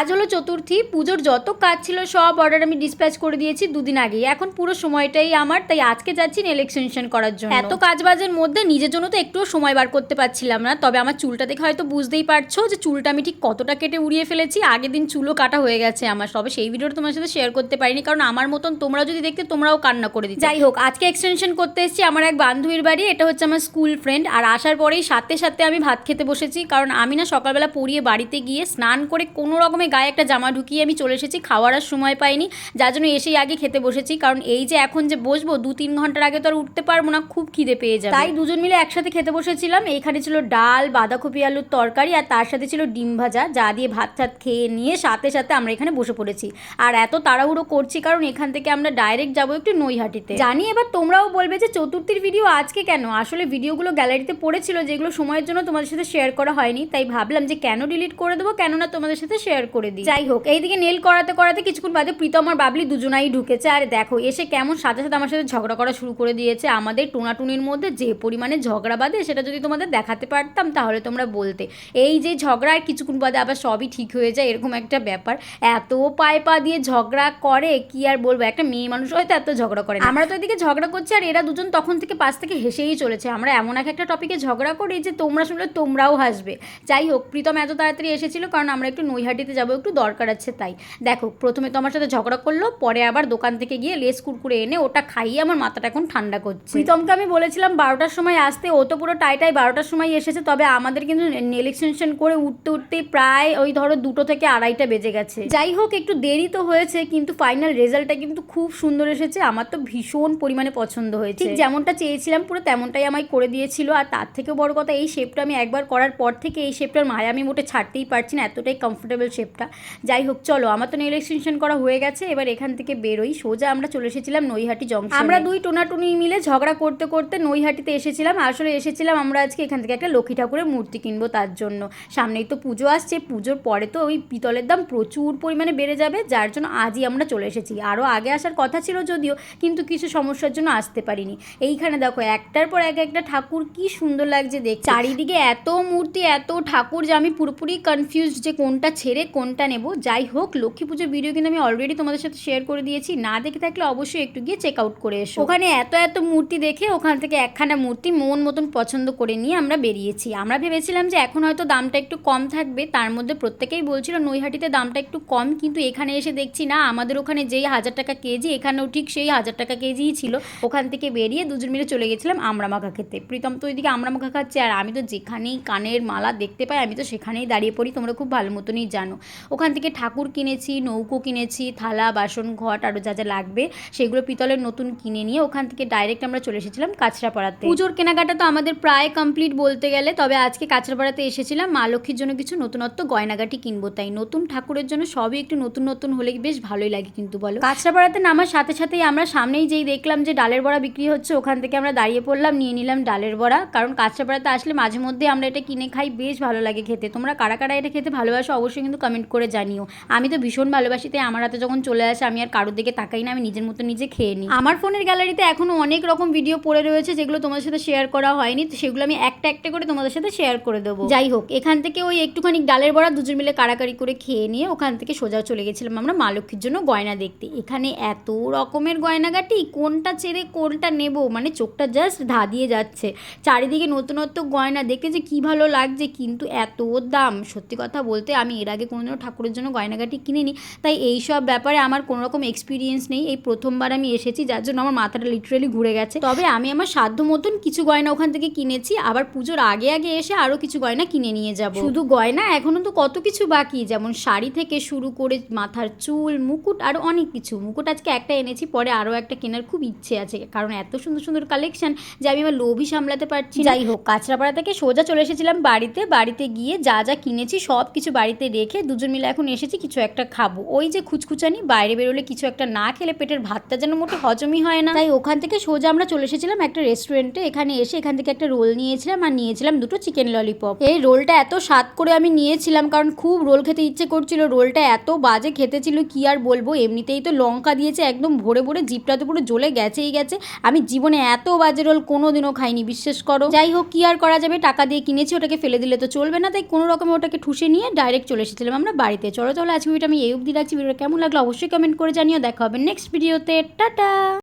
আজ হলো চতুর্থী, পুজোর যত কাজ ছিল সব অর্ডার আমি ডিসপ্যাচ করে দিয়েছি দুদিন আগেই। এখন পুরো সময়টাই আমার, তাই আজকে যাচ্ছি নেল এক্সটেনশন করার জন্য। এত কাজবাজের মধ্যে নিজের জন্য তো একটুও সময় বার করতে পারছিলাম না। তবে আমার চুলটা দেখে হয়তো বুঝতেই পারছো যে চুলটা আমি ঠিক কতটা কেটে উড়িয়ে ফেলেছি। আগের দিন চুলও কাটা হয়ে গেছে আমার, তবে সেই ভিডিওটা তোমার সাথে শেয়ার করতে পারিনি, কারণ আমার মতন তোমরা যদি দেখতে তোমরাও কান্না করে দিতে। যাই হোক, আজকে এক্সটেনশন করতে এসেছি আমার এক বান্ধবীর বাড়ি। এটা হচ্ছে আমার স্কুল ফ্রেন্ড। আর আসার পরেই সাথে সাথে আমি ভাত খেতে বসেছি, কারণ আমি না সকালবেলা পড়িয়ে বাড়িতে গিয়ে স্নান করে কোনো রকমের গায়ে একটা জামা ঢুকিয়ে আমি চলে এসেছি। খাওয়ার আর সময় পাইনি, যার জন্য এসেই আগে খেতে বসেছি। কারণ এই যে এখন যে বসবো 2-3 ঘন্টার আগে তো আর উঠতে পারবো না, খুব খিদে পেয়ে যাবে। তাই দুজন মিলে একসাথে খেতে বসেছিলাম। এখানে ছিল ডাল, বাঁধাকপি আলুর তরকারি, আর তার সাথে ছিল ডিম ভাজা, যা দিয়ে ভাত টাত খেয়ে নিয়ে সাথে সাথে আমরা এখানে বসে পড়েছি। আর এত তাড়াহুড়ো করছি কারণ এখান থেকে আমরা ডাইরেক্ট যাবো একটু নৈহাটিতে। জানি এবার তোমরাও বলবে যে চতুর্থীর ভিডিও আজকে কেন। আসলে ভিডিওগুলো গ্যালারিতে পড়েছিল, যেগুলো সময়ের জন্য তোমাদের সাথে শেয়ার করা হয়নি, তাই ভাবলাম যে কেন ডিলিট করে দেবো, কেননা তোমাদের সাথে শেয়ার করে দিই। যাই হোক, এইদিকে নেল করাতে করাতে কিছুক্ষণ বাদে প্রীতম আর বাবলি দুজনাই ঢুকেছে। আর দেখো এসে কেমন সাথে সাথে আমার সাথে ঝগড়া করা শুরু করে দিয়েছে। আমাদের টোনাটুনির মধ্যে যে পরিমাণে ঝগড়া বাঁধে সেটা যদি তোমাদের দেখাতে পারতাম তাহলে তোমরা বলতে। এই যে ঝগড়া আর কিছুক্ষণ বাদে আবার সবই ঠিক হয়ে যায়, এরকম একটা ব্যাপার। এত পায়ে পা দিয়ে ঝগড়া করে কি আর বলবো, একটা মেয়ে মানুষ হয়তো এত ঝগড়া করে। আমরা তো এদিকে ঝগড়া করছি আর এরা দুজন তখন থেকে পাশ থেকে হেসেই চলেছে। আমরা এমন একটা টপিকে ঝগড়া করি যে তোমরা শুনলে তোমরাও হাসবে। যাই হোক, প্রীতম এত তাড়াতাড়ি এসেছিল কারণ আমরা একটু নৈহাটিতে যাবো, একটু দরকার আছে তাই। দেখো প্রথমে তো আমার সাথে ঝগড়া করলো, পরে আবার দোকান থেকে গিয়ে লেস কুরকুরে এনে ওটা খাইয়ে আমার মাথাটা এখন ঠান্ডা করছে। প্রীতমকে আমি বলেছিলাম 12টার সময় আসতে, ও তো পুরো টাইটাই 12টার সময় এসেছে। তবে আমাদের কিন্তু নেল এক্সটেনশন করে উঠতে উঠতে প্রায় ওই ধরো 2টো থেকে 2:30 বেজে গেছে। যাই হোক, একটু দেরি তো হয়েছে কিন্তু ফাইনাল রেজাল্টটা কিন্তু খুব সুন্দর এসেছে। আমার তো ভীষণ পরিমাণে পছন্দ হয়েছে, ঠিক যেমনটা চেয়েছিলাম পুরো তেমনটাই আমায় করে দিয়েছিল। আর তার থেকেও বড় কথা, এই শেপটা আমি একবার করার পর থেকে এই শেপটার মায়া আমি মোটে ছাড়তেই পারছি না, এতটাই কমফোর্টেবল শেপটা। যাই হোক চলো, আমার তো নেল এক্সটেনশন করা হয়ে গেছে। এবার এখান থেকে বেরোই, সোজা আমরা চলে এসেছিলাম নৈহাটি জংশন। আমরা দুই টোনাটুনি মিলে ঝগড়া করতে করতে নৈহাটিতে এসেছিলাম। আসলে এসেছিলাম আমরা আজকে এখান থেকে একটা লক্ষ্মী ঠাকুরের মূর্তি কিনবো, তার জন্য। সামনেই তো পুজো আসছে, পুজোর পরে তো ওই পিতলের দাম প্রচুর পরিমাণে বেড়ে যাবে, যার জন্য আজই আমরা চলে এসেছি। আরও আগে আসার কথা ছিল যদিও, কিন্তু কিছু সমস্যার জন্য আসতে পারিনি। এইখানে দেখো একটার পর একটা ঠাকুর, কি সুন্দর লাগছে দেখতে। চারিদিকে এত মূর্তি এত ঠাকুর যে আমি পুরোপুরি কনফিউজড যে কোনটা ছেড়ে কোনটা নেব। যাই হোক, লক্ষ্মী পুজোর ভিডিও কিন্তু আমি অলরেডি তোমাদের সাথে শেয়ার করে দিয়েছি, না দেখে থাকলে অবশ্যই একটু গিয়ে চেক আউট করে এসো। ওখানে এত মূর্তি দেখে ওখান থেকে একখানা মূর্তি মন মতন পছন্দ করে নিয়ে আমরা বেরিয়েছি। আমরা ভেবেছিলাম যে এখন হয়তো দামটা একটু কম থাকবে, তার মধ্যে প্রত্যেকেই বলছিল নৈহাটিতে দামটা একটু কম, কিন্তু এখানে এসে দেখছি না, আমাদের ওখানে যেই 1000 টাকা কেজি এখানেও ঠিক সেই 1000 টাকা কেজিই ছিল। ওখান থেকে বেরিয়ে দুজন মিলে চলে গেছিলাম আমড়া মাখা খেতে। প্রীতম তো ওইদিকে আমড়া মাখা খাচ্ছে, আর আমি তো যেখানেই কানের মালা দেখতে পাই আমি তো সেখানেই দাঁড়িয়ে পড়ি, তোমরা খুব ভালো মতনই জানো। ওখান থেকে ঠাকুর কিনেছি, নৌকো কিনেছি, থালা বাসন ঘট আরও যা যা লাগবে সেগুলো পিতলের নতুন কিনে নিয়ে ওখান থেকে ডাইরেক্ট আমরা চলে এসেছিলাম কাঁচরাপাড়াতে। পুজোর কেনাকাটা তো আমাদের প্রায় কমপ্লিট বলতে গেলে, তবে আজকে কাঁচরাপাড়াতে এসেছিলাম মা লক্ষ্মীর জন্য কিছু নতুনত্ব গয়নাগাটি কিনবো, তাই নতুন ঠাকুরের জন্য সবই একটু নতুন নতুন হলে বেশ ভালোই লাগে কিন্তু বলো। কাঁচরাপাড়াতে নামার সাথে সাথেই আমরা সামনেই যেই দেখলাম যে ডালের বড়া বিক্রি হচ্ছে, ওখান থেকে আমরা দাঁড়িয়ে পড়লাম, নিয়ে নিলাম ডালের বড়া। কারণ কাঁচরাপাড়াতে আসলে মাঝে মধ্যে আমরা এটা কিনে খাই, বেশ ভালো লাগে খেতে। তোমরা কারা কারা এটা খেতে ভালোবাসো অবশ্যই কিন্তু কমেন্ট করে জানিও। আমি তো ভীষণ ভালোবাসি, তাই আমার হাতে যখন চলে আসে আমি আর কারোর দিকে তাকাই না, আমি নিজের মতো নিজে খেয়ে নিই। আমার ফোনের গ্যালারিতে এখনো অনেক রকম ভিডিও পড়ে রয়েছে যেগুলো তোমাদের সাথে শেয়ার করা হয়নি, তো সেগুলো আমি একটা একটা করে তোমাদের সাথে শেয়ার করে দেবো। যাই হোক, এখান থেকে ওই একটুখানি ডালের বড়া দুজন মিলে কাড়াকাড়ি করে খেয়ে নিয়ে ওখান থেকে সোজা চলে গেছিলাম আমরা মা লক্ষ্মীর জন্য গয়না দেখতে। এখানে এত রকমের গয়নাগাটি, কোনটা ছেড়ে কোনটা নেব, মানে চোখটা জাস্ট ধাঁধিয়ে যাচ্ছে। চারিদিকে নতুনত্ব গয়না দেখতে যে কি ভালো লাগছে, কিন্তু এত দাম। সত্যি কথা বলতে আমি এর আগে কোনোদিনও ঠাকুরের জন্য গয়নাগাটি কিনিনি, তাই এইসব ব্যাপারে আমার কোনো রকম এক্সপিরিয়েন্স নেই। এই প্রথমবার আমি এসেছি, যার জন্য আমার মাথাটা লিটারেলি ঘুরে গেছে। তবে আমি আমার সাধ্য মতন কিছু গয়না ওখান থেকে কিনেছি, আবার পুজোর আগে আগে এসে আরও কিছু গয়না কিনে নিয়ে যাব। শুধু গয়না, এখনও তো কত কিছু বাকি, যেমন শাড়ি থেকে শুরু করে মাথার চুল, মুকুট, আরও অনেক কিছু। মুকুট আজকে একটা এনেছি, পরে আরও একটা কেনার খুব ইচ্ছে আছে, কারণ এত সুন্দর সুন্দর কালেকশন যে আমি আমার লোভই সামলাতে পারছি। যাই হোক, কাঁচরাপাড়া থেকে সোজা চলে এসেছিলাম বাড়িতে গিয়ে যা যা কিনেছি সব কিছু বাড়িতে রেখে দুজন মিলে এখন এসেছি কিছু একটা খাবো। ওই যে খুচখুচানি, বাইরে বেরোলে কিছু একটা না খেলে পেটের ভাতটা যেন মোটে হজমই হয় না, তাই ওখান থেকে সোজা আমরা চলে এসেছিলাম একটা রেস্টুরেন্টে। এখানে এসে এখান থেকে একটা রোল নিয়েছিলাম, আর নিয়েছিলাম 2টো চিকেন ললিপপ। এই রোলটা এত স্বাদ করে আমি নিয়েছিলাম কারণ খুব রোল খেতে ইচ্ছে করছিল। রোলটা এত বাজে খেতে ছিল কি আর বলবো, এমনিতেই তো লঙ্কা দিয়েছে একদম ভরে ভরে, জিভটা তো পুরো জ্বলে গেছেই গেছে। আমি জীবনে এত বাজে রোল কোনোদিনও খাইনি, বিশ্বাস করো। যাই হোক, কি আর করা যাবে, টাকা দিয়ে কিনেছি, ওটাকে ফেলে দিলে তো চলবে না, তাই কোনো রকমে ওটাকে ঠুসে নিয়ে ডাইরেক্ট চলে এসেছিলাম আমরা বাড়িতে। চলো তাহলে আজকে ভিডিওটা আমি এই অবধি রাখছি। ভিডিওটা কেমন লাগলো অবশ্যই কমেন্ট করে জানিও। দেখা হবে নেক্সট ভিডিওতে। টাটা।